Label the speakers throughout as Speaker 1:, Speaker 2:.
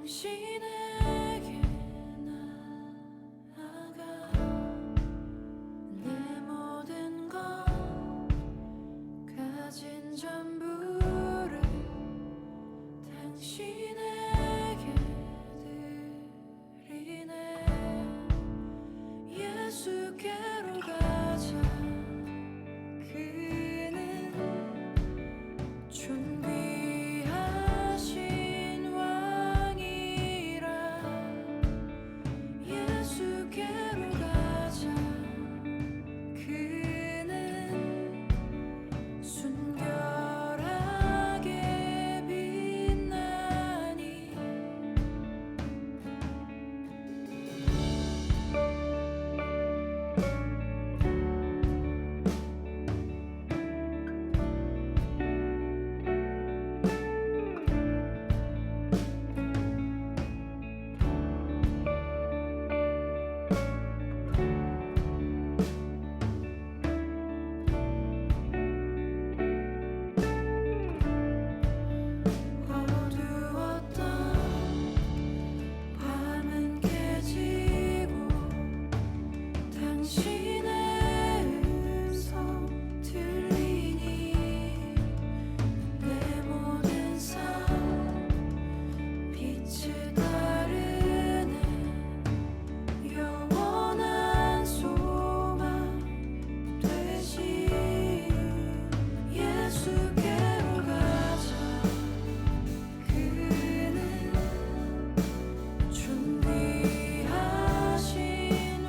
Speaker 1: 당신에게 나아가 내 모든 것 가진 전부를 당신에게 드리네. 예수께로 가자. 그는 존귀하신 왕이라. 예수께로 가자. 그는 순결하게 빛나니. 어두웠던 밤은 깨지고 당신의 음성 들리니. 내 모든 삶 빛을 따르네. 영원한 소망 되신 예수께로 가자. 그는 존귀하신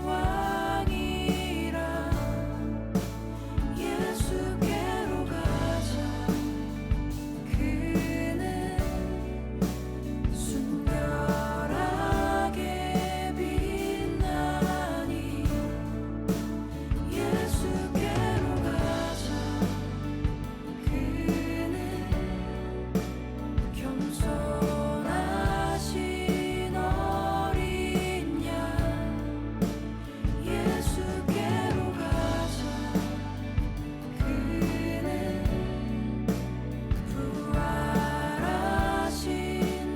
Speaker 1: 왕이라. 예수께로 가자. 그는 순결하게 빛나니. 예수께로 가자. 그는 겸손하신 어린 양. 예수께로 가자. 그는 부활하신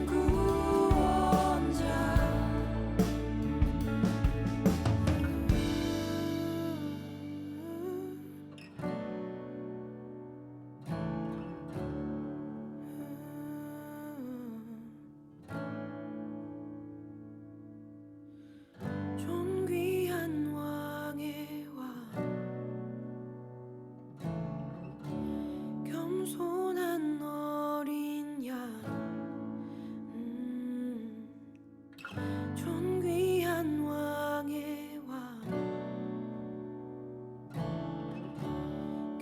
Speaker 1: 구원자. 존귀한 왕의 왕, 겸손한 어린 양. 존귀한 왕의 왕,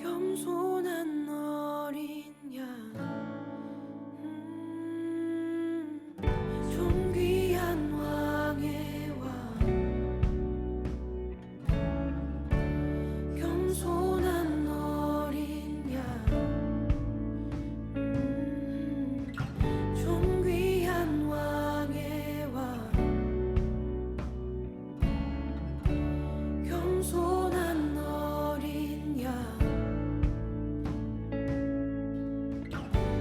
Speaker 1: 겸손한 어린 양. 존귀한 왕의 왕, 겸손한 어린 양. 존귀한 왕의 왕, 겸손한 어린 양.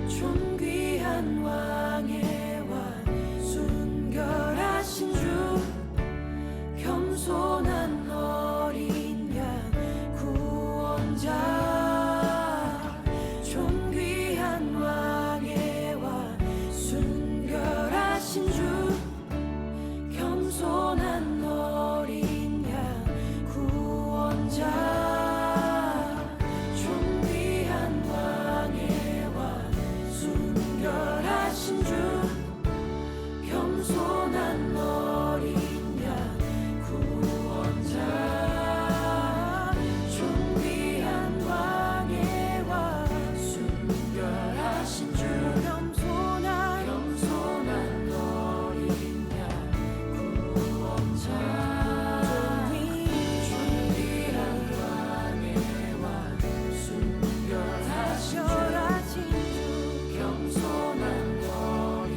Speaker 1: 존귀한 왕의 왕, 순결하신 주. 겸손한 어린 양, 구원자. 존귀한 왕의 왕, 순결하신 주. 겸손한 어린 양, 구원자. 존귀한 왕의 왕, 순결하신 주. 겸손한 어린 양, 구원자. 존귀한 왕의 왕, 순결하신 주. 겸손한 어린 양, 구원자. 존귀한 왕의 왕, 순결하신 주. 겸손한 어린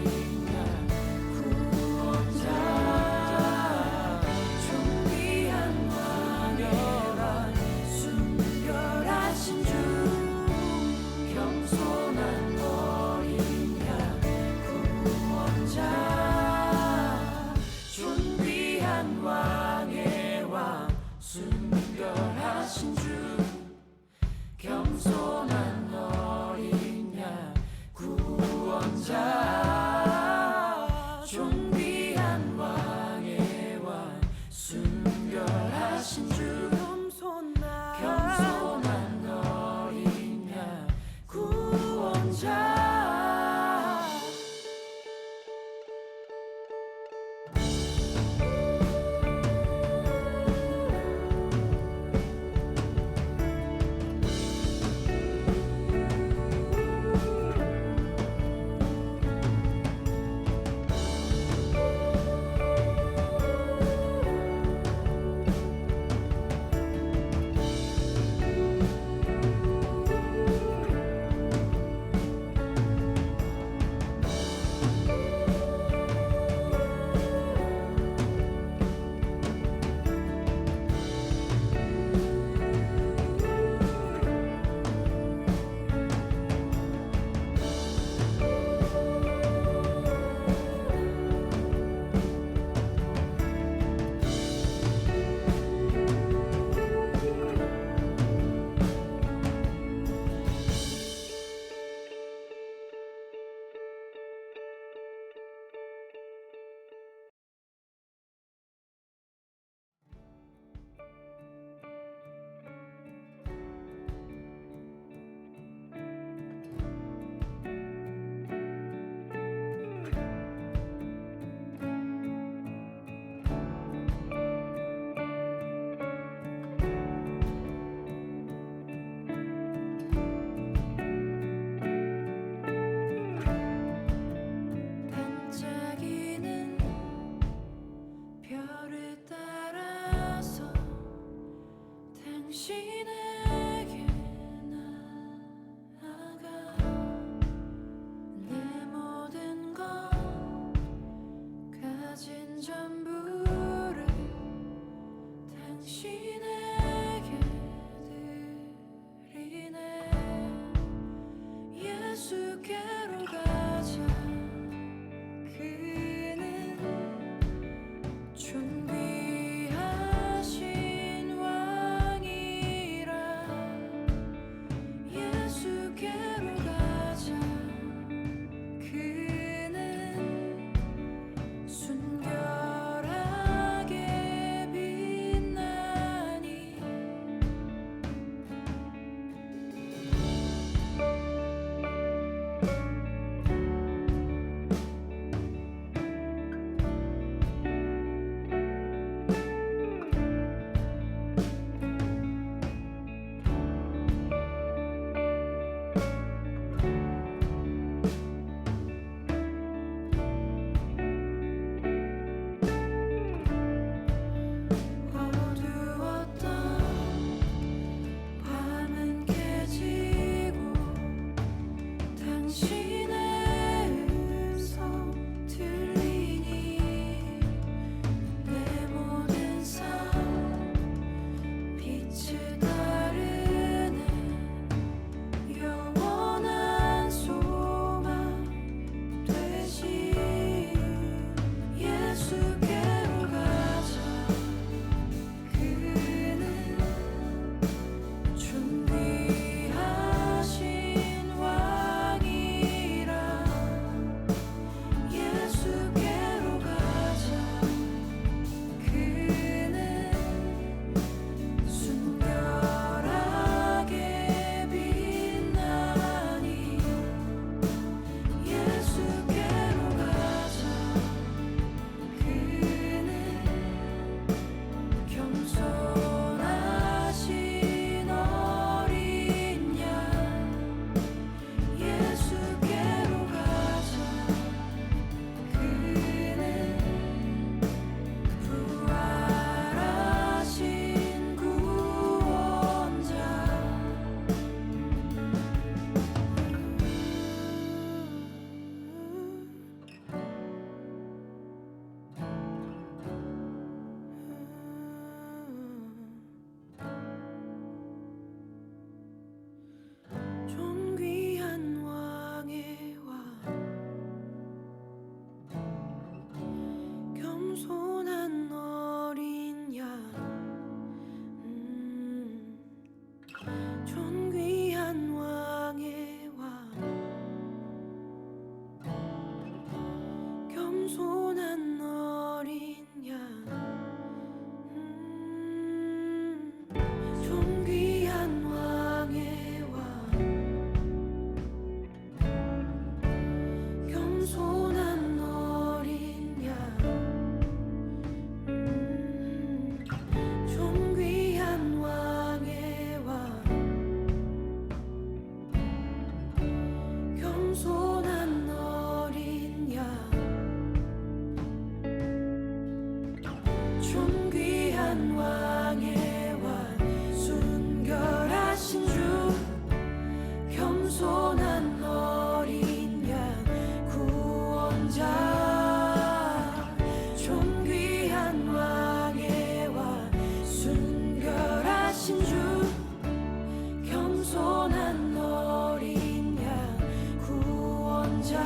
Speaker 1: 겸손한 어린 양 존귀한 왕의 왕 겸손한 어린 양 존귀한 왕의 왕 겸손한 어린 양 존귀한 왕의 왕 순결하신 주 겸손한 어린 양 구원자 존귀한 왕의 왕 순결하신 주 겸손한 어린 양 구원자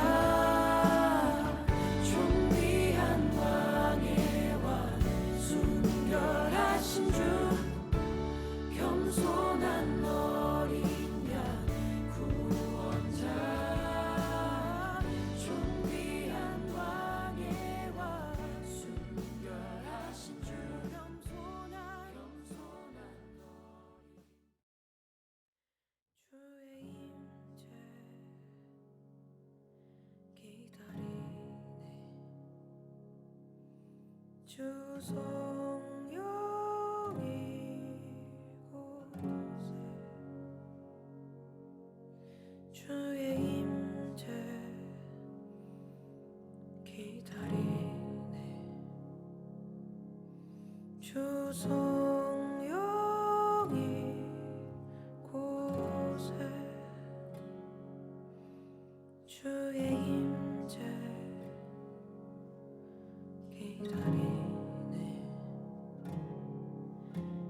Speaker 1: 존귀한 왕의 왕 순결하신 주 겸손한 어린 양 구원자 존귀한 왕의 왕 순결하신 주 겸손한 주의 임재 기다리네 주 성령 이곳에 주의 임재 기다리네 주 성령 이곳에 주의 임재 기다리네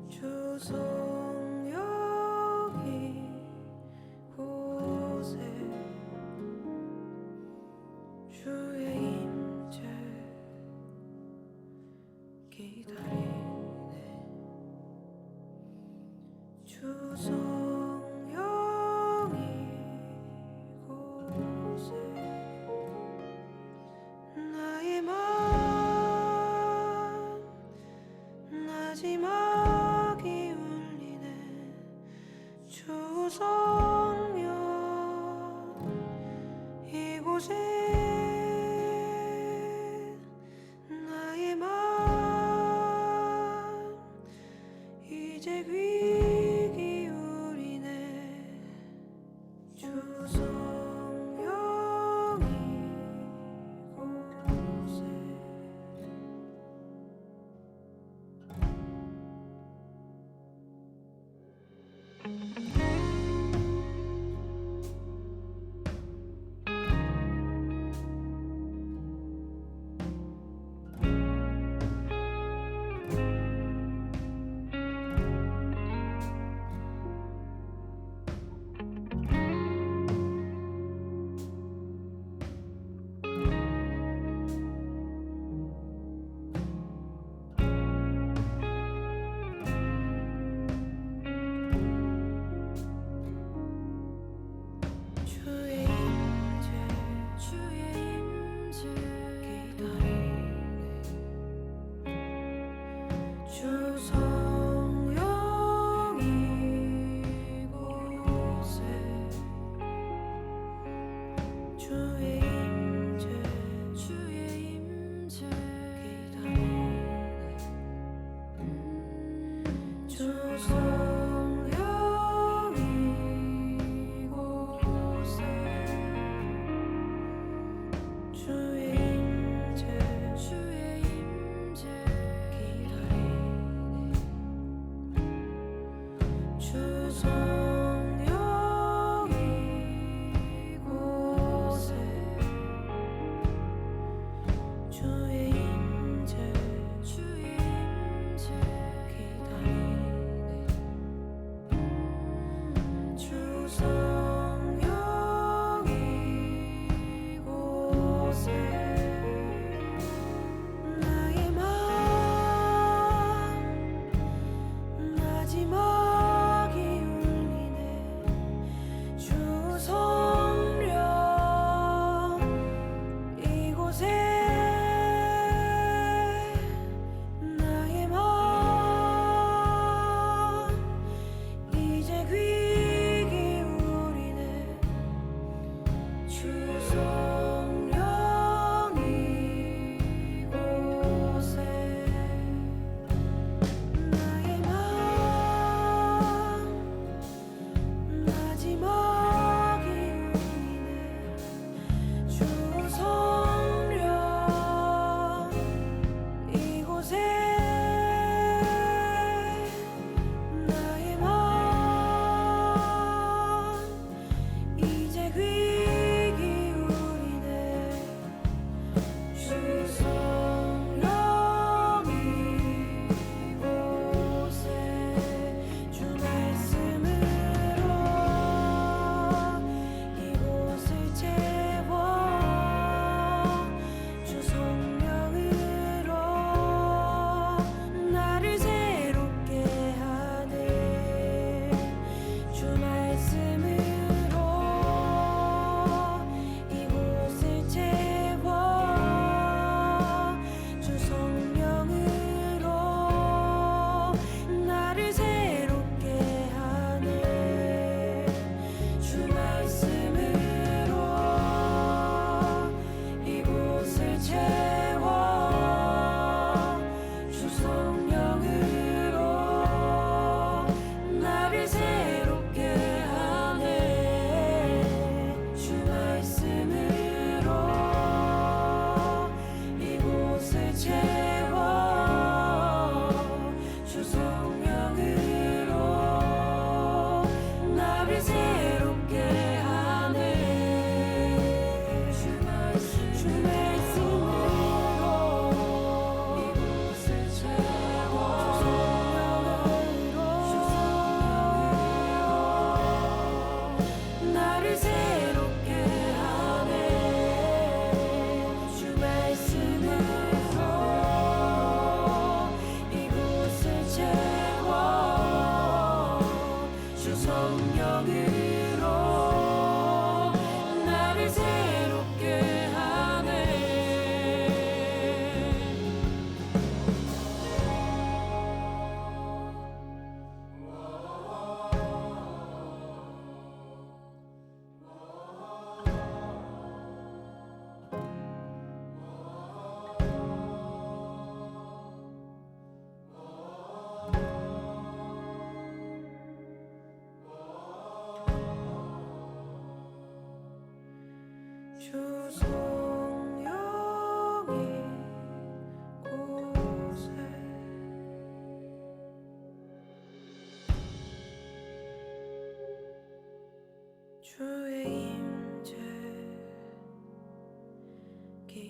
Speaker 1: 주 성령 이곳에 주의 임재 기다리네 주 성령 이곳에 나의 맘 마지막이 울리네 주 성령 이곳에 나의 맘 이제 귀 기울이네 주 성령 이곳에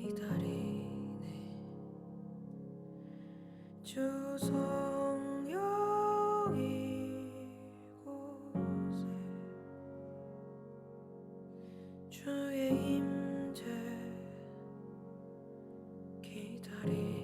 Speaker 1: 기다리네. 주성령 이곳에 주의 임재 기다리네.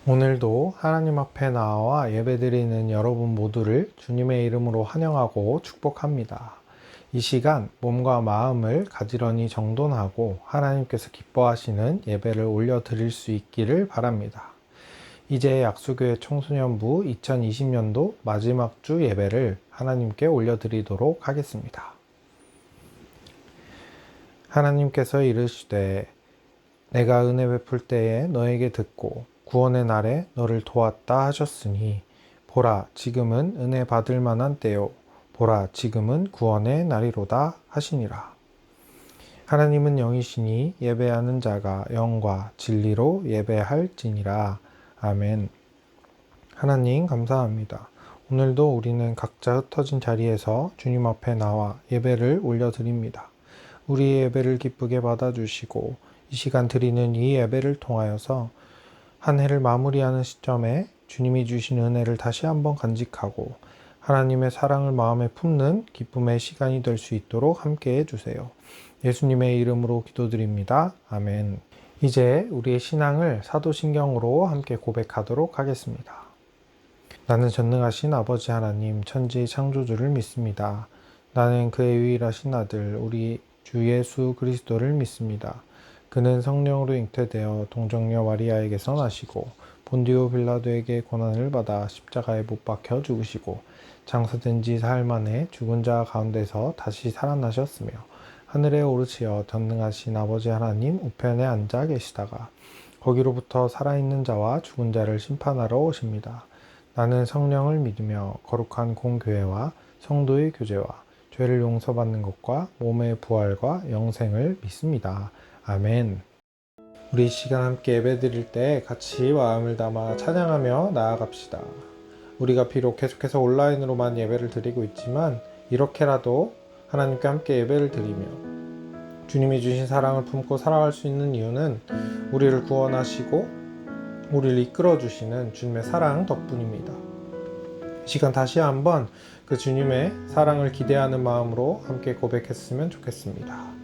Speaker 2: 오늘도 하나님 앞에 나와 예배드리는 여러분 모두를 주님의 이름으로 환영하고 축복합니다. 이 시간 몸과 마음을 가지런히 정돈하고 하나님께서 기뻐하시는 예배를 올려드릴 수 있기를 바랍니다. 이제 약수교회 청소년부 2020년도 마지막 주 예배를 하나님께 올려드리도록 하겠습니다. 하나님께서 이르시되 내가 은혜 베풀 때에 너에게 듣고 구원의 날에 너를 도왔다 하셨으니 보라 지금은 은혜 받을 만한 때요 보라 지금은 구원의 날이로다 하시니라. 하나님은 영이시니 예배하는 자가 영과 진리로 예배할지니라. 아멘. 하나님 감사합니다. 오늘도 우리는 각자 흩어진 자리에서 주님 앞에 나와 예배를 올려드립니다. 우리의 예배를 기쁘게 받아주시고 이 시간 드리는 이 예배를 통하여서 한 해를 마무리하는 시점에 주님이 주신 은혜를 다시 한번 간직하고 하나님의 사랑을 마음에 품는 기쁨의 시간이 될 수 있도록 함께 해주세요. 예수님의 이름으로 기도드립니다. 아멘. 이제 우리의 신앙을 사도신경으로 함께 고백하도록 하겠습니다. 나는 전능하신 아버지 하나님 천지 창조주를 믿습니다. 나는 그의 유일하신 아들 우리 주 예수 그리스도를 믿습니다. 그는 성령으로 잉태되어 동정녀 마리아에게서 나시고 본디오 빌라도에게 고난을 받아 십자가에 못 박혀 죽으시고 장사된 지 사흘 만에 죽은 자 가운데서 다시 살아나셨으며 하늘에 오르시어 전능하신 아버지 하나님 우편에 앉아 계시다가 거기로부터 살아있는 자와 죽은 자를 심판하러 오십니다. 나는 성령을 믿으며 거룩한 공교회와 성도의 교제와 죄를 용서받는 것과 몸의 부활과 영생을 믿습니다. 아멘. 우리 이 시간 함께 예배드릴 때 같이 마음을 담아 찬양하며 나아갑시다. 우리가 비록 계속해서 온라인으로만 예배를 드리고 있지만 이렇게라도 하나님께 함께 예배를 드리며 주님이 주신 사랑을 품고 살아갈 수 있는 이유는 우리를 구원하시고 우리를 이끌어 주시는 주님의 사랑 덕분입니다. 이 시간 다시 한번 그 주님의 사랑을 기대하는 마음으로 함께 고백했으면 좋겠습니다.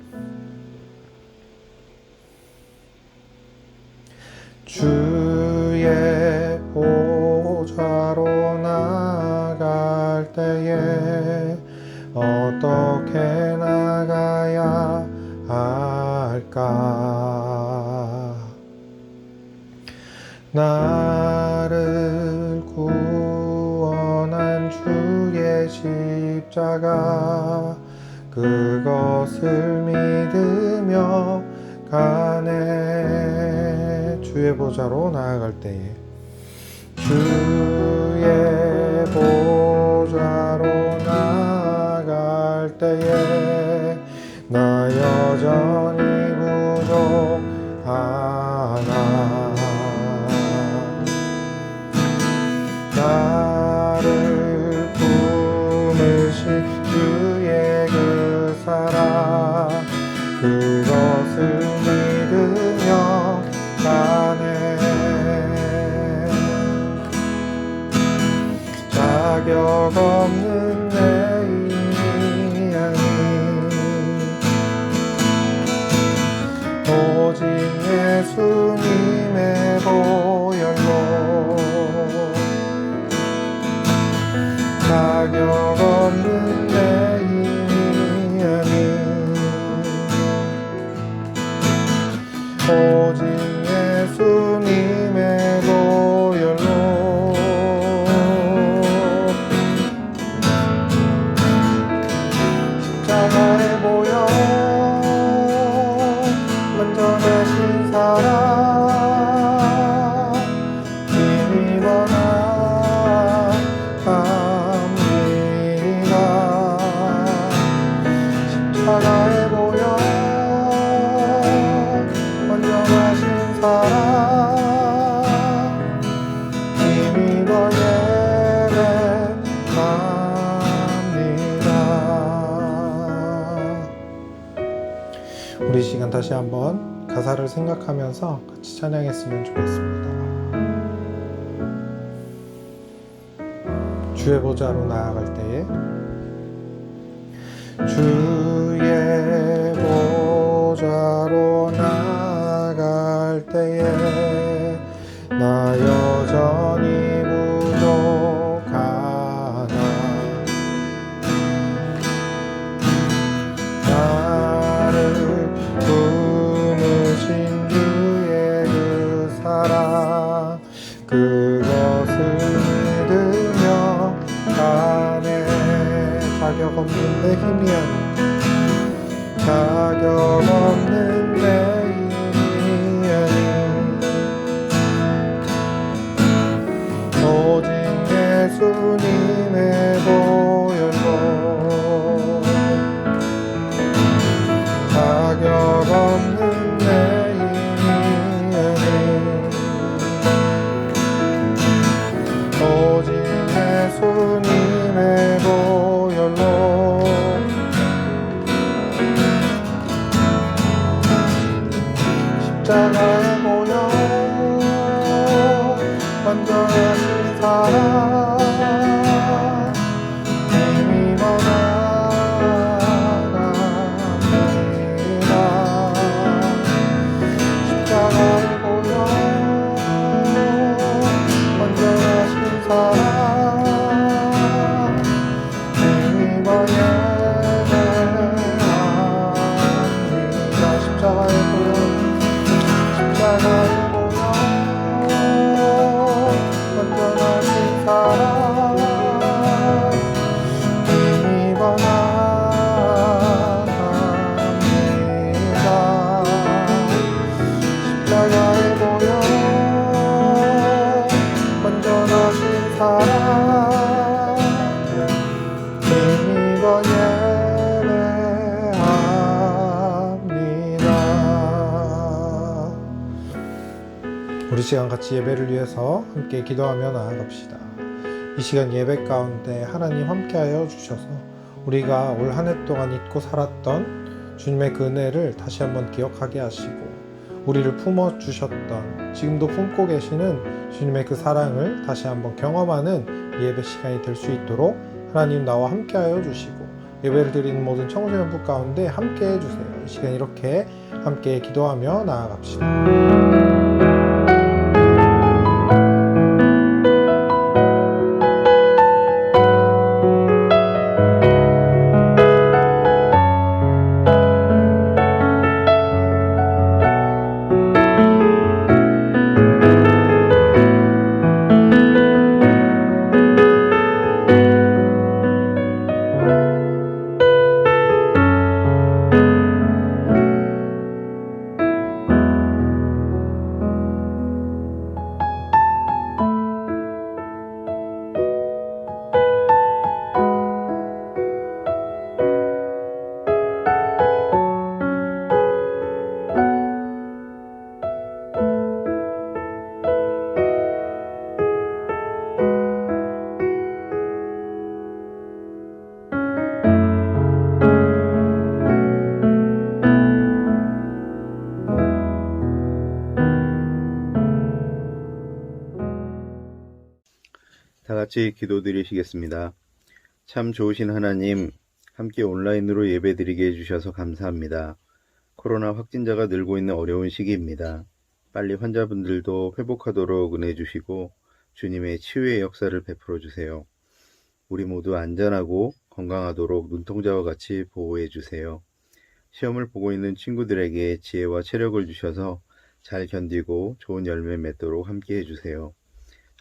Speaker 2: 주의 보좌로 나갈 때에 어떻게 나가야 할까? 나를 구원한 주의 십자가 그것을 믿으며 가네. 주의 보좌로 나아갈 때에 주의 보좌로 나아갈 때에 나 여전히 부족하나. 나를 품으신 주의 그 사랑 그것을 믿으며 가네. 자격 없는 내 인연이 오직 예수님의 보혈로 자격 없는 내 인연이 오직 예수님의 보혈로 십자가의 보혈 완전하신 사랑 힘입어 나갑니다. 십자가의 보혈 완전하신 사랑 힘입어 예배합니다. 우리 시간 다시 한번 가사를 생각하면서 같이 찬양했으면 좋겠습니다. 주의 보좌로 나아갈 때에 주의 보좌로 나아갈 때에 나 여전히 부족하나 나를 품으신 주의 그 사랑 그것을 믿으며 가네 자격 없는 내 힘이 아닌 자격 없는 내 힘이 아닌 오직 예수님의 보혈로 자격 없는 내 힘이 아닌 오직 예수님의 보혈로 십자가의 보혈 완전하신 사랑 힘입어 나갑니다. 십자가의 보혈 완전하신 사랑 힘입어 예배합니다. 십자가의 보혈 십자가의 보혈 완전하신 사랑 힘입어 나갑니다. 십자가의 보혈 완전하신 사랑 힘입어 예배합니다. 우리 시간 같이 예배를 위해서 함께 기도하며 나아갑시다. 이 시간 예배 가운데 하나님 함께하여 주셔서 우리가 올 한 해 동안 잊고 살았던 주님의 그 은혜를 다시 한번 기억하게 하시고 우리를 품어주셨던 지금도 품고 계시는 주님의 그 사랑을 다시 한번 경험하는 예배 시간이 될 수 있도록 하나님 나와 함께하여 주시고 예배를 드리는 모든 청소년부 가운데 함께해 주세요. 이 시간 이렇게 함께 기도하며 나아갑시다.
Speaker 3: 다 같이 기도드리시겠습니다. 참 좋으신 하나님, 함께 온라인으로 예배드리게 해주셔서 감사합니다. 코로나 확진자가 늘고 있는 어려운 시기입니다. 빨리 환자분들도 회복하도록 은혜 주시고 주님의 치유의 역사를 베풀어 주세요. 우리 모두 안전하고 건강하도록 눈동자와 같이 보호해 주세요. 시험을 보고 있는 친구들에게 지혜와 체력을 주셔서 잘 견디고 좋은 열매 맺도록 함께 해주세요.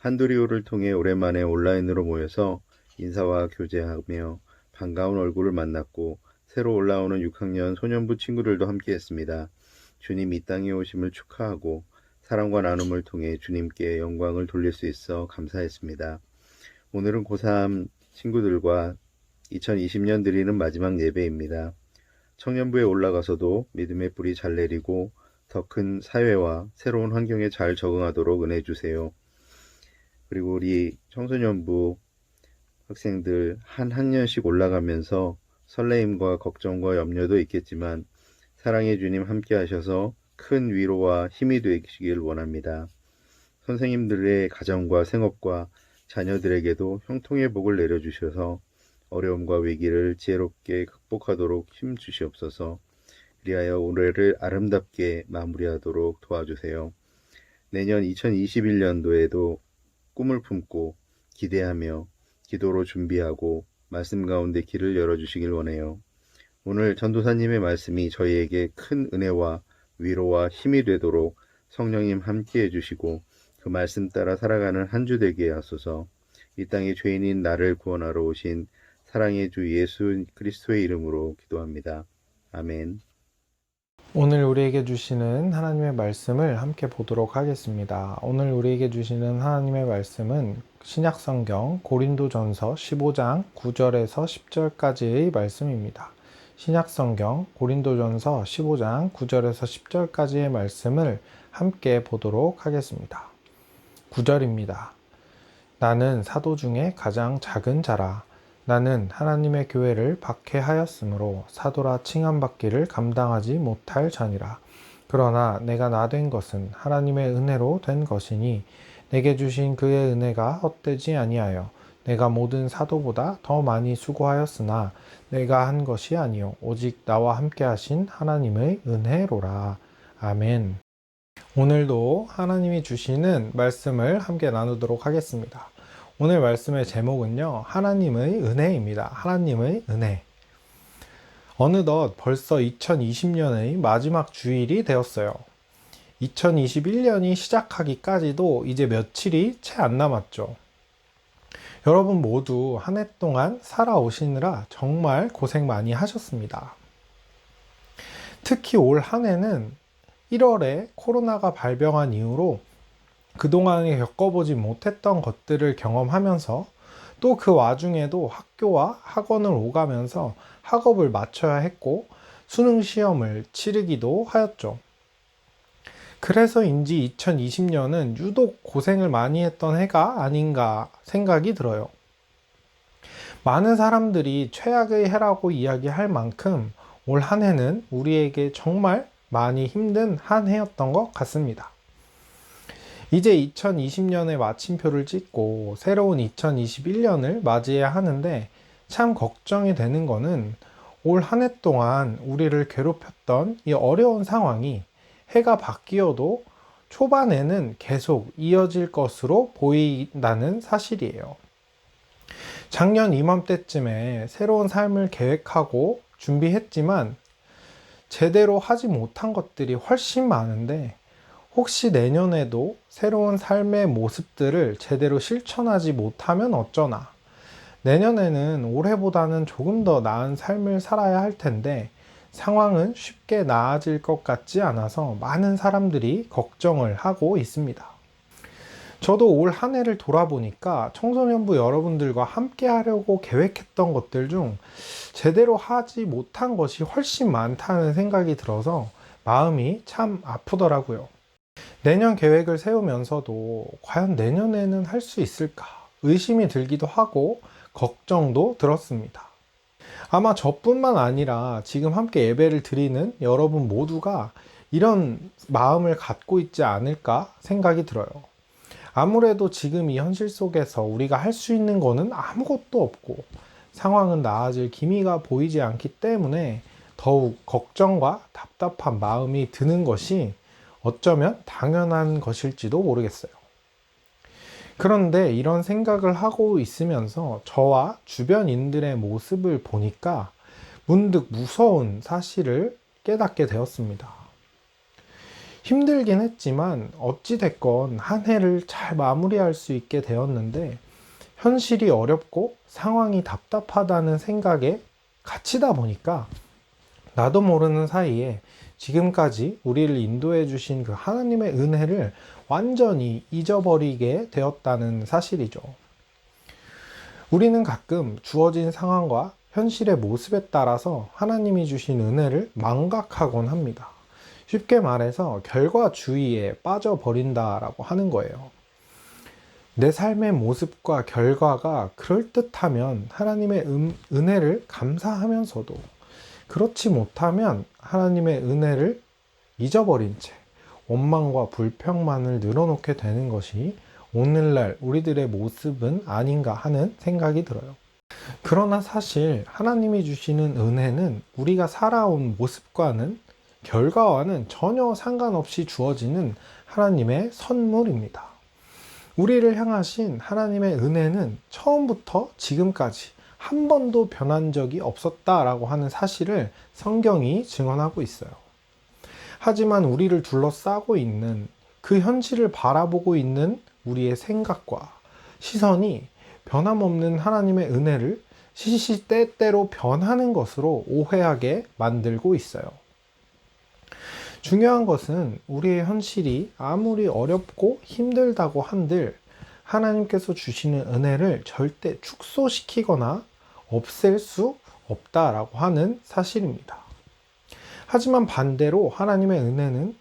Speaker 3: 한두리오를 통해 오랜만에 온라인으로 모여서 인사와 교제하며 반가운 얼굴을 만났고 새로 올라오는 6학년 소년부 친구들도 함께 했습니다. 주님 이 땅에 오심을 축하하고 사랑과 나눔을 통해 주님께 영광을 돌릴 수 있어 감사했습니다. 오늘은 고3 친구들과 2020년 드리는 마지막 예배입니다. 청년부에 올라가서도 믿음의 뿌리 잘 내리고 더 큰 사회와 새로운 환경에 잘 적응하도록 은혜 주세요. 그리고 우리 청소년부 학생들 한 학년씩 올라가면서 설레임과 걱정과 염려도 있겠지만 사랑의 주님 함께 하셔서 큰 위로와 힘이 되시길 원합니다. 선생님들의 가정과 생업과 자녀들에게도 형통의 복을 내려주셔서 어려움과 위기를 지혜롭게 극복하도록 힘 주시옵소서. 그리하여 올해를 아름답게 마무리하도록 도와주세요. 내년 2021년도에도 꿈을 품고 기대하며 기도로 준비하고 말씀 가운데 길을 열어주시길 원해요. 오늘 전도사님의 말씀이 저희에게 큰 은혜와 위로와 힘이 되도록 성령님 함께 해주시고 그 말씀 따라 살아가는 한 주 되게 하소서. 이 땅의 죄인인 나를 구원하러 오신 사랑의 주 예수 그리스도의 이름으로 기도합니다. 아멘.
Speaker 2: 오늘 우리에게 주시는 하나님의 말씀을 함께 보도록 하겠습니다. 오늘 우리에게 주시는 하나님의 말씀은 신약성경 고린도전서 15장 9절에서 10절까지의 말씀입니다. 신약성경 고린도전서 15장 9절에서 10절까지의 말씀을 함께 보도록 하겠습니다. 9절입니다. 나는 사도 중에 가장 작은 자라. 나는 하나님의 교회를 박해하였으므로 사도라 칭함받기를 감당하지 못할 자니라. 그러나 내가 나 된 것은 하나님의 은혜로 된 것이니 내게 주신 그의 은혜가 헛되지 아니하여 내가 모든 사도보다 더 많이 수고하였으나 내가 한 것이 아니요 오직 나와 함께 하신 하나님의 은혜로라. 아멘. 오늘도 하나님이 주시는 말씀을 함께 나누도록 하겠습니다. 오늘 말씀의 제목은요, 하나님의 은혜입니다. 하나님의 은혜. 어느덧 벌써 2020년의 마지막 주일이 되었어요. 2021년이 시작하기까지도 이제 며칠이 채 안 남았죠. 여러분 모두 한 해 동안 살아오시느라 정말 고생 많이 하셨습니다. 특히 올 한 해는 1월에 코로나가 발병한 이후로 그동안에 겪어보지 못했던 것들을 경험하면서 또 그 와중에도 학교와 학원을 오가면서 학업을 마쳐야 했고 수능 시험을 치르기도 하였죠. 그래서인지 2020년은 유독 고생을 많이 했던 해가 아닌가 생각이 들어요. 많은 사람들이 최악의 해라고 이야기할 만큼 올 한 해는 우리에게 정말 많이 힘든 한 해였던 것 같습니다. 이제 2020년의 마침표를 찍고 새로운 2021년을 맞이해야 하는데 참 걱정이 되는 거는 올 한 해 동안 우리를 괴롭혔던 이 어려운 상황이 해가 바뀌어도 초반에는 계속 이어질 것으로 보인다는 사실이에요. 작년 이맘때쯤에 새로운 삶을 계획하고 준비했지만 제대로 하지 못한 것들이 훨씬 많은데 혹시 내년에도 새로운 삶의 모습들을 제대로 실천하지 못하면 어쩌나. 내년에는 올해보다는 조금 더 나은 삶을 살아야 할 텐데 상황은 쉽게 나아질 것 같지 않아서 많은 사람들이 걱정을 하고 있습니다. 저도 올 한 해를 돌아보니까 청소년부 여러분들과 함께 하려고 계획했던 것들 중 제대로 하지 못한 것이 훨씬 많다는 생각이 들어서 마음이 참 아프더라고요. 내년 계획을 세우면서도 과연 내년에는 할 수 있을까 의심이 들기도 하고 걱정도 들었습니다. 아마 저뿐만 아니라 지금 함께 예배를 드리는 여러분 모두가 이런 마음을 갖고 있지 않을까 생각이 들어요. 아무래도 지금 이 현실 속에서 우리가 할 수 있는 거는 아무것도 없고 상황은 나아질 기미가 보이지 않기 때문에 더욱 걱정과 답답한 마음이 드는 것이 어쩌면 당연한 것일지도 모르겠어요. 그런데 이런 생각을 하고 있으면서 저와 주변인들의 모습을 보니까 문득 무서운 사실을 깨닫게 되었습니다. 힘들긴 했지만 어찌됐건 한 해를 잘 마무리할 수 있게 되었는데 현실이 어렵고 상황이 답답하다는 생각에 갇히다 보니까 나도 모르는 사이에 지금까지 우리를 인도해 주신 그 하나님의 은혜를 완전히 잊어버리게 되었다는 사실이죠. 우리는 가끔 주어진 상황과 현실의 모습에 따라서 하나님이 주신 은혜를 망각하곤 합니다. 쉽게 말해서 결과주의에 빠져버린다라고 하는 거예요. 내 삶의 모습과 결과가 그럴듯하면 하나님의 은혜를 감사하면서도 그렇지 못하면 하나님의 은혜를 잊어버린 채 원망과 불평만을 늘어놓게 되는 것이 오늘날 우리들의 모습은 아닌가 하는 생각이 들어요. 그러나 사실 하나님이 주시는 은혜는 우리가 살아온 모습과는 결과와는 전혀 상관없이 주어지는 하나님의 선물입니다. 우리를 향하신 하나님의 은혜는 처음부터 지금까지 한 번도 변한 적이 없었다라고 하는 사실을 성경이 증언하고 있어요. 하지만 우리를 둘러싸고 있는 그 현실을 바라보고 있는 우리의 생각과 시선이 변함없는 하나님의 은혜를 시시때때로 변하는 것으로 오해하게 만들고 있어요. 중요한 것은 우리의 현실이 아무리 어렵고 힘들다고 한들 하나님께서 주시는 은혜를 절대 축소시키거나 없앨 수 없다라고 하는 사실입니다. 하지만 반대로 하나님의 은혜는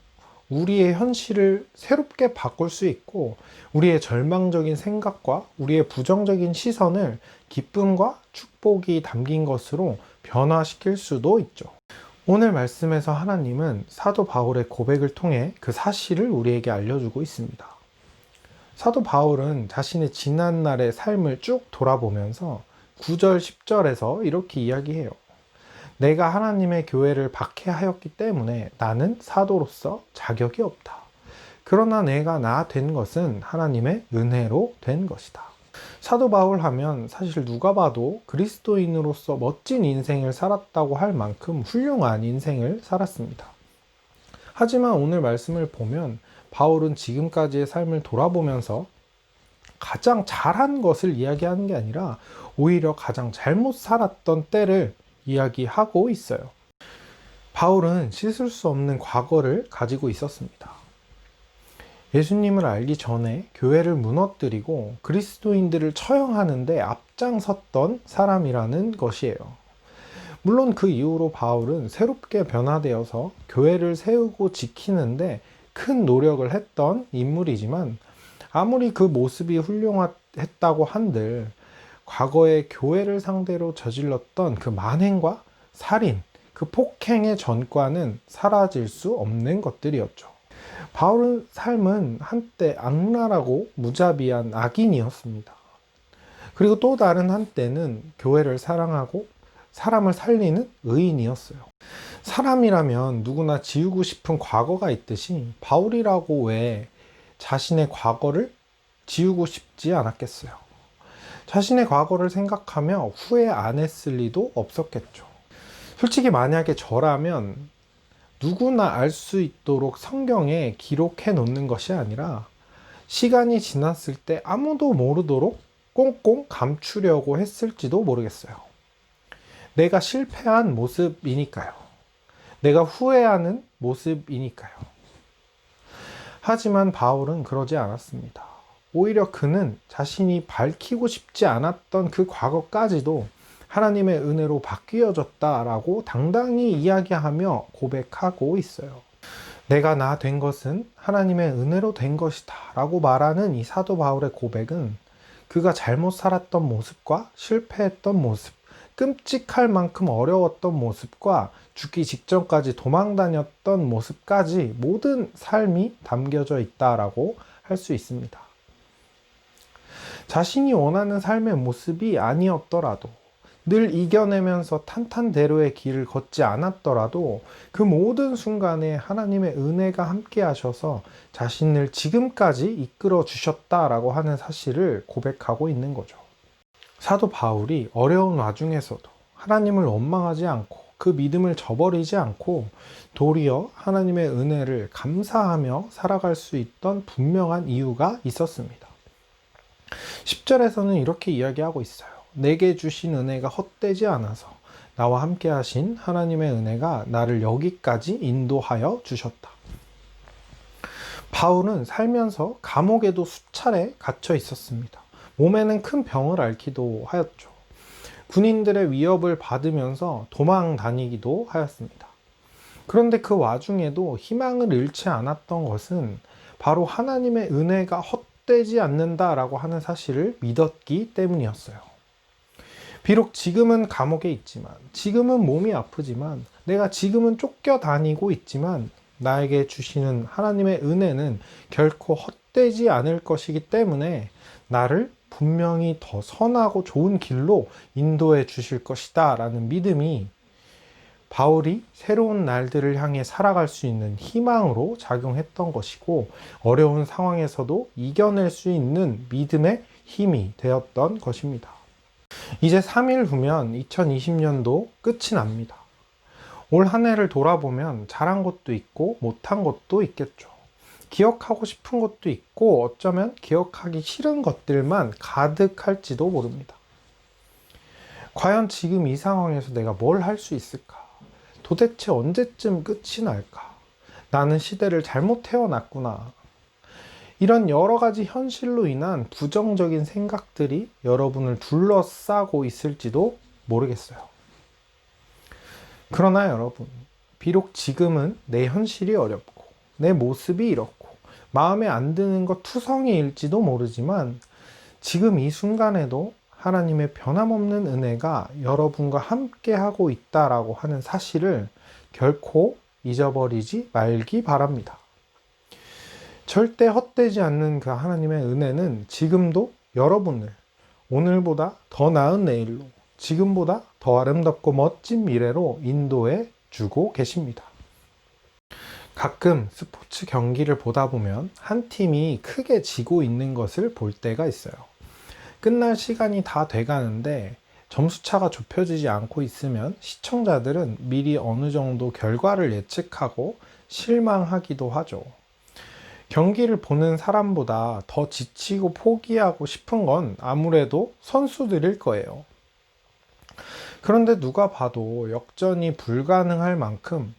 Speaker 2: 우리의 현실을 새롭게 바꿀 수 있고 우리의 절망적인 생각과 우리의 부정적인 시선을 기쁨과 축복이 담긴 것으로 변화시킬 수도 있죠. 오늘 말씀에서 하나님은 사도 바울의 고백을 통해 그 사실을 우리에게 알려주고 있습니다. 사도 바울은 자신의 지난날의 삶을 쭉 돌아보면서 9절, 10절에서 이렇게 이야기해요. 내가 하나님의 교회를 박해하였기 때문에 나는 사도로서 자격이 없다. 그러나 내가 나 된 것은 하나님의 은혜로 된 것이다. 사도 바울 하면 사실 누가 봐도 그리스도인으로서 멋진 인생을 살았다고 할 만큼 훌륭한 인생을 살았습니다. 하지만 오늘 말씀을 보면 바울은 지금까지의 삶을 돌아보면서 가장 잘한 것을 이야기하는 게 아니라 오히려 가장 잘못 살았던 때를 이야기하고 있어요. 바울은 씻을 수 없는 과거를 가지고 있었습니다. 예수님을 알기 전에 교회를 무너뜨리고 그리스도인들을 처형하는데 앞장섰던 사람이라는 것이에요. 물론 그 이후로 바울은 새롭게 변화되어서 교회를 세우고 지키는데 큰 노력을 했던 인물이지만 아무리 그 모습이 훌륭했다고 한들 과거에 교회를 상대로 저질렀던 그 만행과 살인, 그 폭행의 전과는 사라질 수 없는 것들이었죠. 바울의 삶은 한때 악랄하고 무자비한 악인이었습니다. 그리고 또 다른 한때는 교회를 사랑하고 사람을 살리는 의인이었어요. 사람이라면 누구나 지우고 싶은 과거가 있듯이 바울이라고 왜 자신의 과거를 지우고 싶지 않았겠어요. 자신의 과거를 생각하며 후회 안 했을 리도 없었겠죠. 솔직히 만약에 저라면 누구나 알 수 있도록 성경에 기록해 놓는 것이 아니라 시간이 지났을 때 아무도 모르도록 꽁꽁 감추려고 했을지도 모르겠어요. 내가 실패한 모습이니까요. 내가 후회하는 모습이니까요. 하지만 바울은 그러지 않았습니다. 오히려 그는 자신이 밝히고 싶지 않았던 그 과거까지도 하나님의 은혜로 바뀌어졌다라고 당당히 이야기하며 고백하고 있어요. 내가 나 된 것은 하나님의 은혜로 된 것이다 라고 말하는 이 사도 바울의 고백은 그가 잘못 살았던 모습과 실패했던 모습, 끔찍할 만큼 어려웠던 모습과 죽기 직전까지 도망다녔던 모습까지 모든 삶이 담겨져 있다라고 할 수 있습니다. 자신이 원하는 삶의 모습이 아니었더라도 늘 이겨내면서 탄탄대로의 길을 걷지 않았더라도 그 모든 순간에 하나님의 은혜가 함께 하셔서 자신을 지금까지 이끌어 주셨다라고 하는 사실을 고백하고 있는 거죠. 사도 바울이 어려운 와중에서도 하나님을 원망하지 않고 그 믿음을 저버리지 않고 도리어 하나님의 은혜를 감사하며 살아갈 수 있던 분명한 이유가 있었습니다. 10절에서는 이렇게 이야기하고 있어요. 내게 주신 은혜가 헛되지 않아서 나와 함께 하신 하나님의 은혜가 나를 여기까지 인도하여 주셨다. 바울은 살면서 감옥에도 수차례 갇혀 있었습니다. 몸에는 큰 병을 앓기도 하였죠. 군인들의 위협을 받으면서 도망 다니기도 하였습니다. 그런데 그 와중에도 희망을 잃지 않았던 것은 바로 하나님의 은혜가 헛되지 않는다라고 하는 사실을 믿었기 때문이었어요. 비록 지금은 감옥에 있지만, 지금은 몸이 아프지만, 내가 지금은 쫓겨다니고 있지만 나에게 주시는 하나님의 은혜는 결코 헛되지 않을 것이기 때문에 나를 분명히 더 선하고 좋은 길로 인도해 주실 것이다 라는 믿음이 바울이 새로운 날들을 향해 살아갈 수 있는 희망으로 작용했던 것이고, 어려운 상황에서도 이겨낼 수 있는 믿음의 힘이 되었던 것입니다. 이제 3일 후면 2020년도 끝이 납니다. 올 한 해를 돌아보면 잘한 것도 있고 못한 것도 있겠죠. 기억하고 싶은 것도 있고 어쩌면 기억하기 싫은 것들만 가득할지도 모릅니다. 과연 지금 이 상황에서 내가 뭘 할 수 있을까? 도대체 언제쯤 끝이 날까? 나는 시대를 잘못 태어났구나. 이런 여러 가지 현실로 인한 부정적인 생각들이 여러분을 둘러싸고 있을지도 모르겠어요. 그러나 여러분, 비록 지금은 내 현실이 어렵고 내 모습이 이렇고 마음에 안 드는 것 투성이일지도 모르지만 지금 이 순간에도 하나님의 변함없는 은혜가 여러분과 함께 하고 있다라고 하는 사실을 결코 잊어버리지 말기 바랍니다. 절대 헛되지 않는 그 하나님의 은혜는 지금도 여러분을 오늘보다 더 나은 내일로, 지금보다 더 아름답고 멋진 미래로 인도해 주고 계십니다. 가끔 스포츠 경기를 보다 보면 한 팀이 크게 지고 있는 것을 볼 때가 있어요. 끝날 시간이 다 돼가는데 점수차가 좁혀지지 않고 있으면 시청자들은 미리 어느 정도 결과를 예측하고 실망하기도 하죠. 경기를 보는 사람보다 더 지치고 포기하고 싶은 건 아무래도 선수들일 거예요. 그런데 누가 봐도 역전이 불가능할 만큼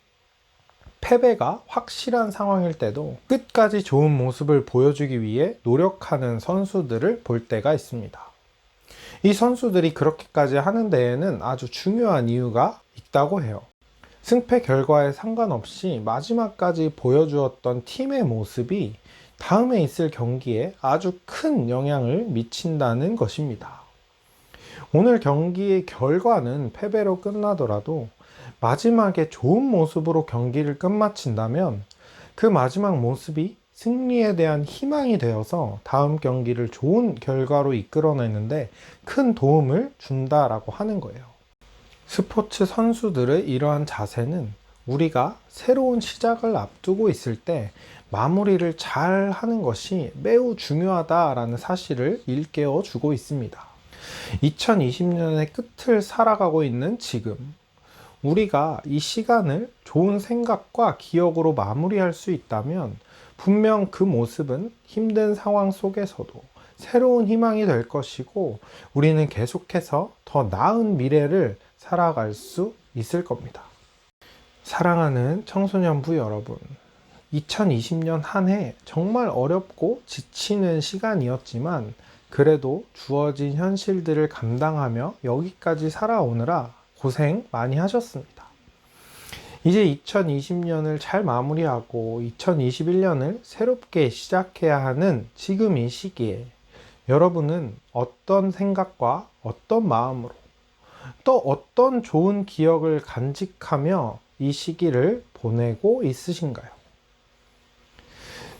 Speaker 2: 패배가 확실한 상황일 때도 끝까지 좋은 모습을 보여주기 위해 노력하는 선수들을 볼 때가 있습니다. 이 선수들이 그렇게까지 하는 데에는 아주 중요한 이유가 있다고 해요. 승패 결과에 상관없이 마지막까지 보여주었던 팀의 모습이 다음에 있을 경기에 아주 큰 영향을 미친다는 것입니다. 오늘 경기의 결과는 패배로 끝나더라도 마지막에 좋은 모습으로 경기를 끝마친다면 그 마지막 모습이 승리에 대한 희망이 되어서 다음 경기를 좋은 결과로 이끌어내는데 큰 도움을 준다라고 하는 거예요. 스포츠 선수들의 이러한 자세는 우리가 새로운 시작을 앞두고 있을 때 마무리를 잘 하는 것이 매우 중요하다라는 사실을 일깨워 주고 있습니다. 2020년의 끝을 살아가고 있는 지금, 우리가 이 시간을 좋은 생각과 기억으로 마무리할 수 있다면 분명 그 모습은 힘든 상황 속에서도 새로운 희망이 될 것이고 우리는 계속해서 더 나은 미래를 살아갈 수 있을 겁니다. 사랑하는 청소년부 여러분, 2020년 한 해 정말 어렵고 지치는 시간이었지만 그래도 주어진 현실들을 감당하며 여기까지 살아오느라 고생 많이 하셨습니다. 이제 2020년을 잘 마무리하고 2021년을 새롭게 시작해야 하는 지금 이 시기에 여러분은 어떤 생각과 어떤 마음으로 또 어떤 좋은 기억을 간직하며 이 시기를 보내고 있으신가요?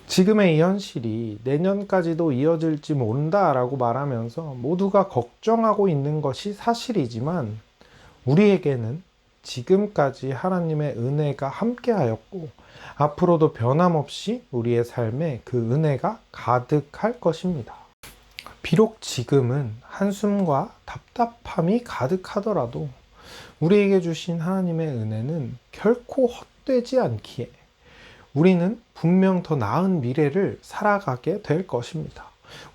Speaker 2: 지금의 이 현실이 내년까지도 이어질지 모른다라고 말하면서 모두가 걱정하고 있는 것이 사실이지만 우리에게는 지금까지 하나님의 은혜가 함께하였고 앞으로도 변함없이 우리의 삶에 그 은혜가 가득할 것입니다. 비록 지금은 한숨과 답답함이 가득하더라도 우리에게 주신 하나님의 은혜는 결코 헛되지 않기에 우리는 분명 더 나은 미래를 살아가게 될 것입니다.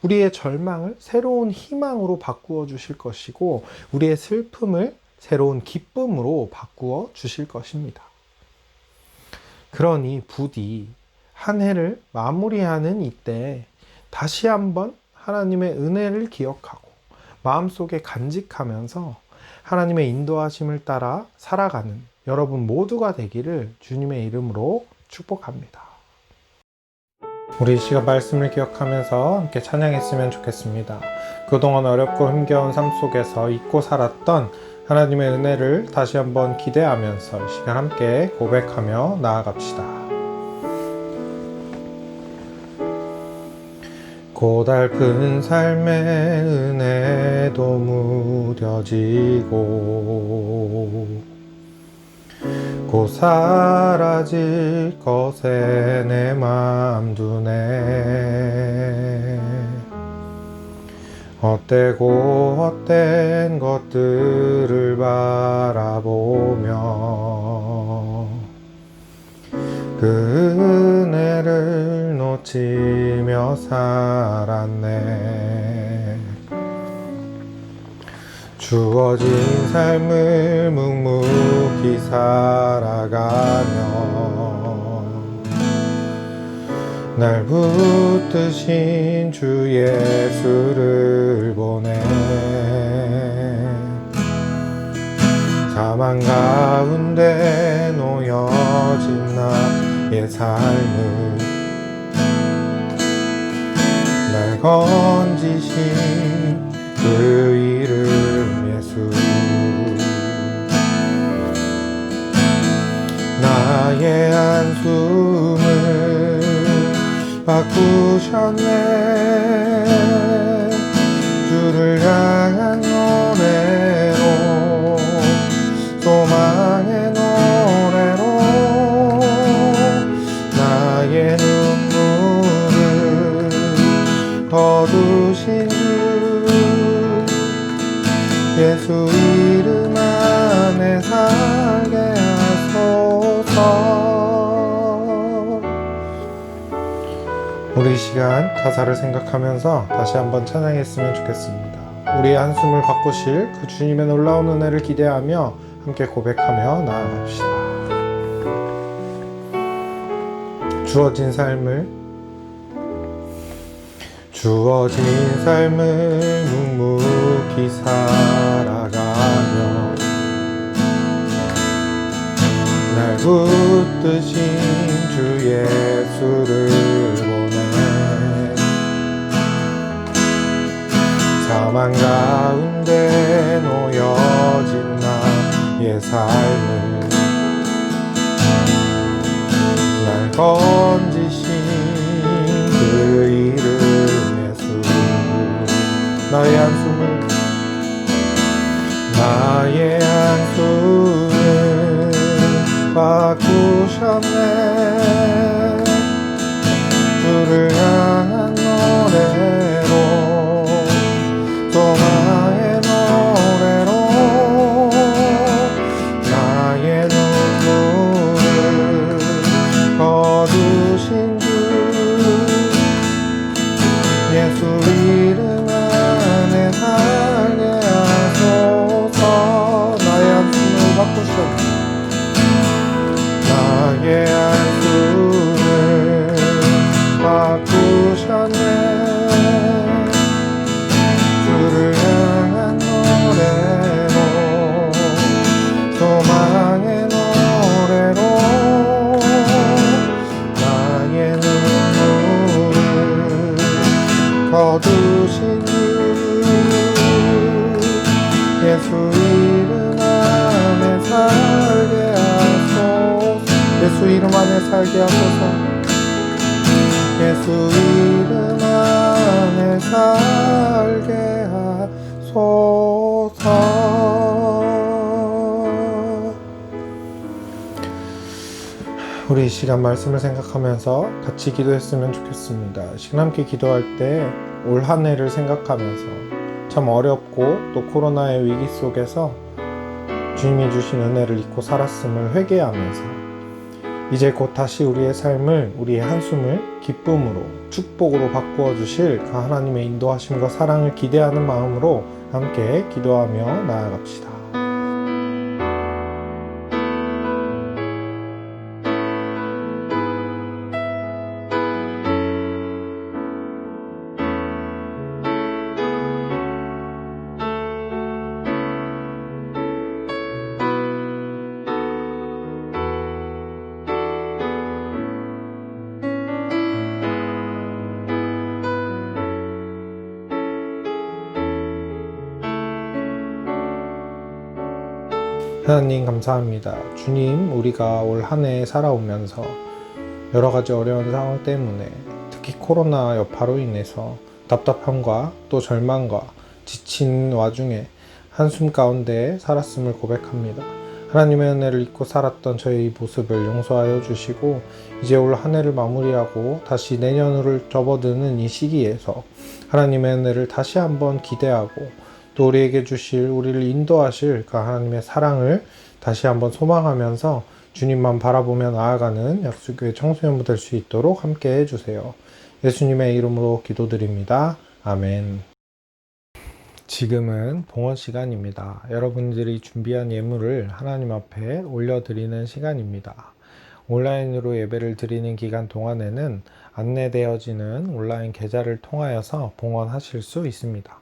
Speaker 2: 우리의 절망을 새로운 희망으로 바꾸어 주실 것이고 우리의 슬픔을 새로운 기쁨으로 바꾸어 주실 것입니다. 그러니 부디 한 해를 마무리하는 이때 다시 한번 하나님의 은혜를 기억하고 마음속에 간직하면서 하나님의 인도하심을 따라 살아가는 여러분 모두가 되기를 주님의 이름으로 축복합니다. 우리 이 시간 말씀을 기억하면서 함께 찬양했으면 좋겠습니다. 그동안 어렵고 힘겨운 삶 속에서 잊고 살았던 하나님의 은혜를 다시 한번 기대하면서 이 시간 함께 고백하며 나아갑시다. 고달픈 삶의 은혜도 무뎌지고 곧 사라질 것에 내 맘 두네. 헛되고 헛된 것들을 바라보며 그 은혜를 놓치며 살았네. 주어진 삶을 묵묵히 살아가며 날 붙드신 주 예수를 보내. 사망 가운데 놓여진 나의 삶을 날 건지신 그 이름 예수. 나의 한숨을 바꾸셨네. 주를 향한 노래로 소망의 노래로 나의 눈물을 거두신 주 예수 이름 안에 살게 하소서. 우리 이 시간 가사를 생각하면서 다시 한번 찬양했으면 좋겠습니다. 우리의 한숨을 바꾸실 그 주님의 놀라운 은혜를 기대하며 함께 고백하며 나아갑시다. 주어진 삶을 묵묵히 살아가며 날 붙드신 주 예수를 보내. 사망 가운데 놓여진 나의 삶을 날 건지신 그 이름 예수. 나의 한숨을 바꾸셨네. 주를 향한 노래로 소망의 노래로 나의 눈물을 거두신 주 예수 이름 안에 살게 하소서. 나의 한숨을 바꾸셨네. 나의 한숨을 바꾸셨네. 주를 향한 노래로 소망의 노래로 나의 눈물을 거두신 주 예수 이름 안에 살게 하소서. 예수 이름 안에 살게 하소서. 예수 이름 안에 살게 하소서. 우리 이 시간 말씀을 생각하면서 같이 기도했으면 좋겠습니다. 시간 함께 기도할 때 올 한 해를 생각하면서 참 어렵고 또 코로나의 위기 속에서 주님이 주신 은혜를 잊고 살았음을 회개하면서 이제 곧 다시 우리의 삶을, 우리의 한숨을 기쁨으로, 축복으로 바꾸어 주실 그 하나님의 인도하심과 사랑을 기대하는 마음으로 함께 기도하며 나아갑시다. 하나님 감사합니다. 주님, 우리가 올 한 해 살아오면서 여러 가지 어려운 상황 때문에 특히 코로나 여파로 인해서 답답함과 또 절망과 지친 와중에 한숨 가운데 살았음을 고백합니다. 하나님의 은혜를 잊고 살았던 저의 이 모습을 용서하여 주시고 이제 올 한 해를 마무리하고 다시 내년으로 접어드는 이 시기에서 하나님의 은혜를 다시 한번 기대하고 또 우리에게 주실, 우리를 인도하실 그 하나님의 사랑을 다시 한번 소망하면서 주님만 바라보며 나아가는 약수교회 청소년부 될 수 있도록 함께 해주세요. 예수님의 이름으로 기도드립니다. 아멘. 지금은 봉헌 시간입니다. 여러분들이 준비한 예물을 하나님 앞에 올려드리는 시간입니다. 온라인으로 예배를 드리는 기간 동안에는 안내되어지는 온라인 계좌를 통하여서 봉헌하실 수 있습니다.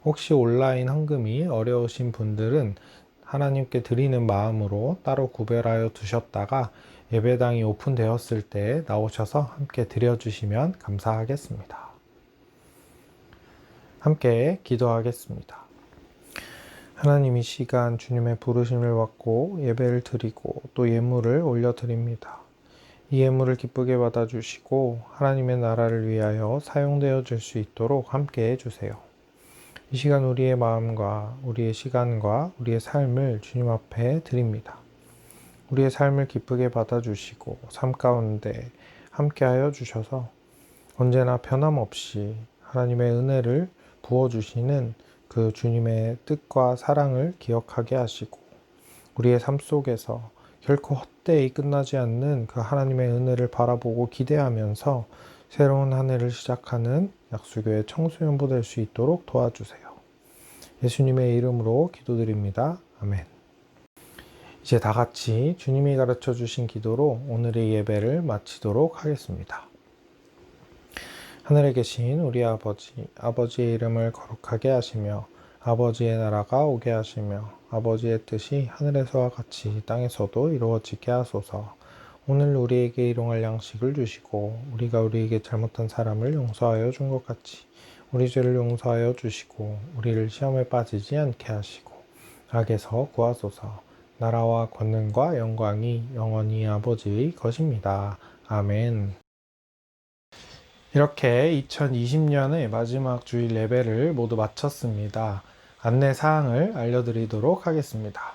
Speaker 2: 혹시 온라인 헌금이 어려우신 분들은 하나님께 드리는 마음으로 따로 구별하여 두셨다가 예배당이 오픈되었을 때 나오셔서 함께 드려주시면 감사하겠습니다. 함께 기도하겠습니다. 하나님, 이 시간 주님의 부르심을 받고 예배를 드리고 또 예물을 올려드립니다. 이 예물을 기쁘게 받아주시고 하나님의 나라를 위하여 사용되어 줄 수 있도록 함께 해주세요. 이 시간 우리의 마음과 우리의 시간과 우리의 삶을 주님 앞에 드립니다. 우리의 삶을 기쁘게 받아주시고 삶 가운데 함께하여 주셔서 언제나 변함없이 하나님의 은혜를 부어주시는 그 주님의 뜻과 사랑을 기억하게 하시고 우리의 삶 속에서 결코 헛되이 끝나지 않는 그 하나님의 은혜를 바라보고 기대하면서 새로운 한 해를 시작하는 약수교회 청소년부 될 수 있도록 도와주세요. 예수님의 이름으로 기도드립니다. 아멘. 이제 다 같이 주님이 가르쳐 주신 기도로 오늘의 예배를 마치도록 하겠습니다. 하늘에 계신 우리 아버지, 아버지의 이름을 거룩하게 하시며 아버지의 나라가 오게 하시며 아버지의 뜻이 하늘에서와 같이 땅에서도 이루어지게 하소서. 오늘 우리에게 일용할 양식을 주시고 우리가 우리에게 잘못한 사람을 용서하여 준 것 같이 우리 죄를 용서하여 주시고 우리를 시험에 빠지지 않게 하시고 악에서 구하소서. 나라와 권능과 영광이 영원히 아버지의 것입니다. 아멘. 이렇게 2020년의 마지막 주일 예배를 모두 마쳤습니다. 안내 사항을 알려드리도록 하겠습니다.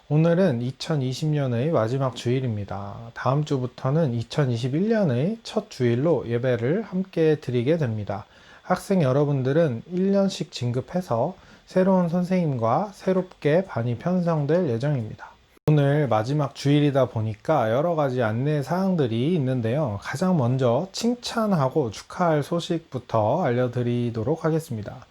Speaker 2: 오늘은 2020년의 마지막 주일입니다. 다음 주부터는 2021년의 첫 주일로 예배를 함께 드리게 됩니다. 학생 여러분들은 1년씩 진급해서 새로운 선생님과 새롭게 반이 편성될 예정입니다. 오늘 마지막 주일이다 보니까 여러 가지 안내 사항들이 있는데요. 가장 먼저 칭찬하고 축하할 소식부터 알려드리도록 하겠습니다.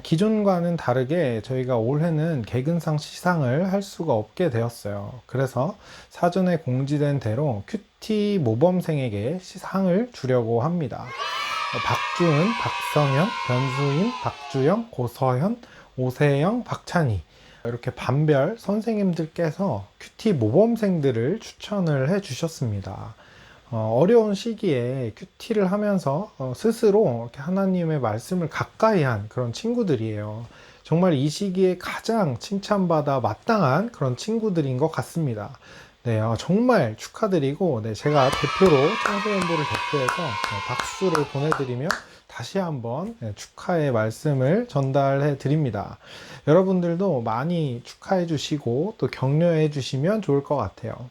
Speaker 2: 기존과는 다르게 저희가 올해는 개근상 시상을 할 수가 없게 되었어요. 그래서 사전에 공지된 대로 큐티 모범생에게 시상을 주려고 합니다. 박주은, 박성현, 변수임, 박주영, 고서현, 오세영, 박찬희 이렇게 반별 선생님들께서 큐티 모범생들을 추천을 해 주셨습니다. 어려운 시기에 큐티를 하면서 스스로 이렇게 하나님의 말씀을 가까이 한 그런 친구들이에요. 정말 이 시기에 가장 칭찬받아 마땅한 그런 친구들인 것 같습니다. 네, 정말 축하드리고, 네, 제가 대표로, 청소년부를 대표해서 박수를 보내드리며 다시 한번 축하의 말씀을 전달해 드립니다. 여러분들도 많이 축하해 주시고 또 격려해 주시면 좋을 것 같아요.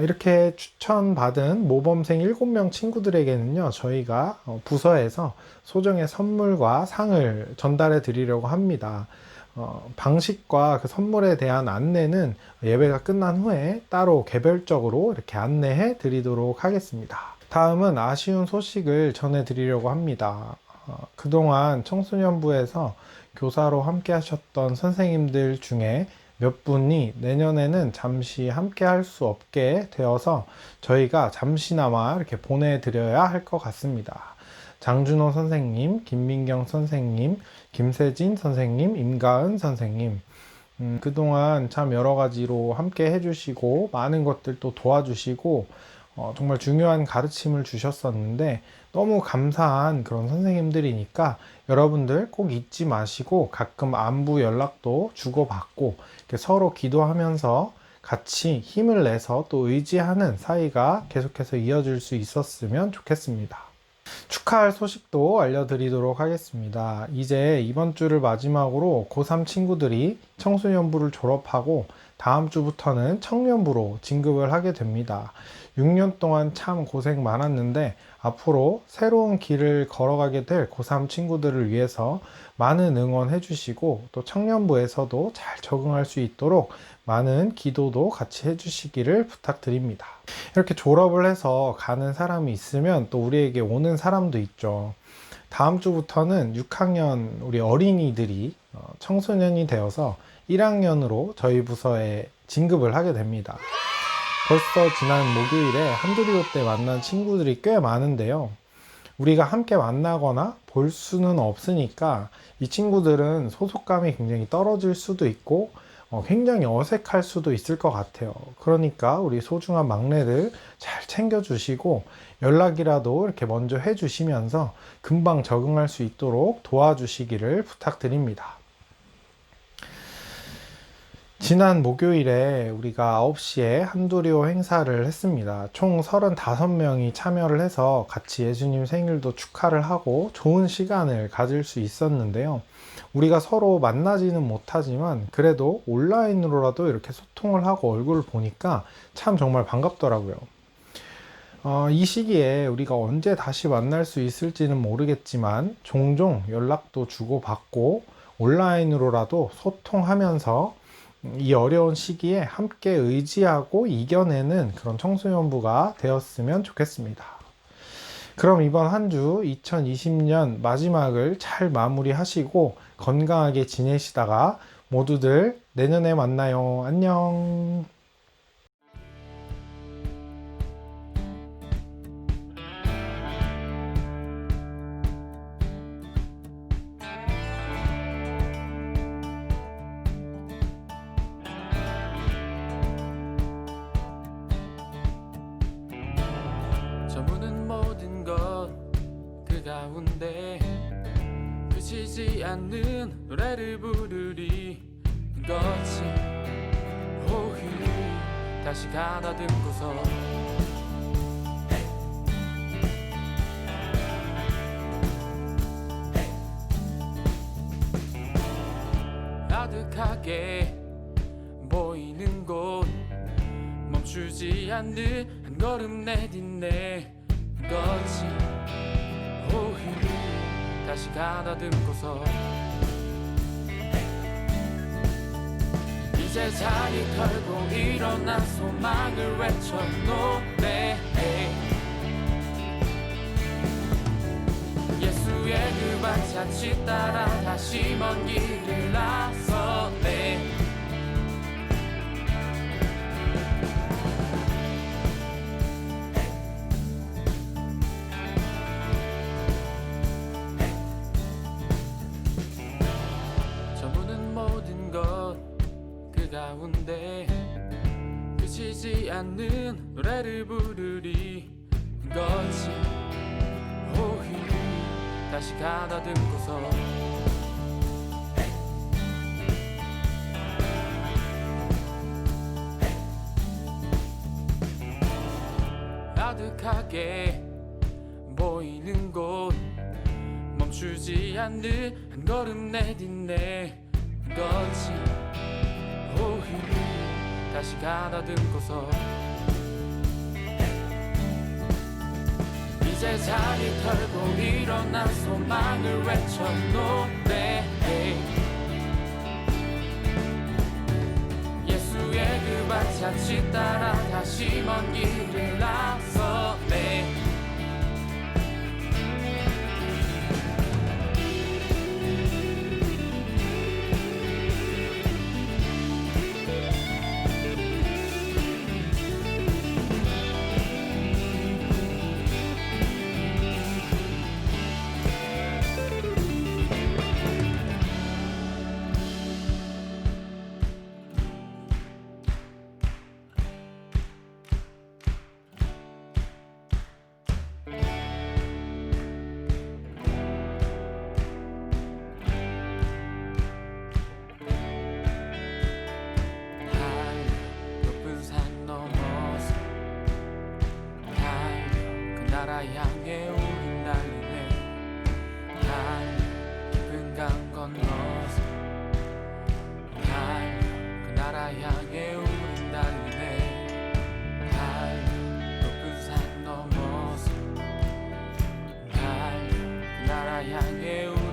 Speaker 2: 이렇게 추천받은 모범생 7명 친구들에게는요, 저희가 부서에서 소정의 선물과 상을 전달해 드리려고 합니다. 방식과 그 선물에 대한 안내는 예배가 끝난 후에 따로 개별적으로 이렇게 안내해 드리도록 하겠습니다. 다음은 아쉬운 소식을 전해 드리려고 합니다. 그동안 청소년부에서 교사로 함께 하셨던 선생님들 중에 몇 분이 내년에는 잠시 함께 할 수 없게 되어서 저희가 잠시나마 이렇게 보내드려야 할 것 같습니다. 장준호 선생님, 김민경 선생님, 김세진 선생님, 임가은 선생님, 그동안 참 여러 가지로 함께 해주시고 많은 것들도 도와주시고 정말 중요한 가르침을 주셨었는데 너무 감사한 그런 선생님들이니까 여러분들 꼭 잊지 마시고 가끔 안부 연락도 주고받고 이렇게 서로 기도하면서 같이 힘을 내서 또 의지하는 사이가 계속해서 이어질 수 있었으면 좋겠습니다. 축하할 소식도 알려드리도록 하겠습니다. 이제 이번 주를 마지막으로 고3 친구들이 청소년부를 졸업하고 다음 주부터는 청년부로 진급을 하게 됩니다. 6년 동안 참 고생 많았는데 앞으로 새로운 길을 걸어가게 될 고3 친구들을 위해서 많은 응원해 주시고 또 청년부에서도 잘 적응할 수 있도록 많은 기도도 같이 해주시기를 부탁드립니다. 이렇게 졸업을 해서 가는 사람이 있으면 또 우리에게 오는 사람도 있죠. 다음 주부터는 6학년 우리 어린이들이 청소년이 되어서 1학년으로 저희 부서에 진급을 하게 됩니다. 벌써 지난 목요일에 한두리오 때 만난 친구들이 꽤 많은데요. 우리가 함께 만나거나 볼 수는 없으니까 이 친구들은 소속감이 굉장히 떨어질 수도 있고 굉장히 어색할 수도 있을 것 같아요. 그러니까 우리 소중한 막내들 잘 챙겨주시고 연락이라도 이렇게 먼저 해주시면서 금방 적응할 수 있도록 도와주시기를 부탁드립니다. 지난 목요일에 우리가 9시에 한두리오 행사를 했습니다. 총 35명이 참여를 해서 같이 예수님 생일도 축하를 하고 좋은 시간을 가질 수 있었는데요. 우리가 서로 만나지는 못하지만 그래도 온라인으로라도 이렇게 소통을 하고 얼굴을 보니까 참 정말 반갑더라고요. 이 시기에 우리가 언제 다시 만날 수 있을지는 모르겠지만 종종 연락도 주고받고 온라인으로라도 소통하면서 이 어려운 시기에 함께 의지하고 이겨내는 그런 청소년부가 되었으면 좋겠습니다. 그럼 이번 한 주 2020년 마지막을 잘 마무리하시고 건강하게 지내시다가 모두들 내년에 만나요. 안녕.
Speaker 4: 저무는 모든 것 그 가운데 그치지 않는 노래를 부르리 그것이 오히려 다시 가다듬고서 아득하게 보이는 곳 멈추지 않는 한 걸음 내딛네 그것이 오히려 다시 가다듬고서 이제 자리 털고 일어나 소망을 외쳐 노래해 예수의 그 발자취 따라 다시 먼 길을 나서네 가운데 그치지 않는 노래를 부르리 그것이 오히려 다시 가다듬고서 아득하게 보이는 곳 멈추지 않는 한 걸음 내딛네 그것이 오히려 다시 가다듬고서 이제 자리 털고 일어나 소망을 외쳐 노래해 자칫 따라 다시 먼 길을 나서네. 높은 산 넘어서 달려 그 나라 향해 우린 달리네. 달려 깊은 강 건너서 달려 그 나라 향해 우린 달리네. 달려 높은 산 넘어서 달려 그 나라 향해 우린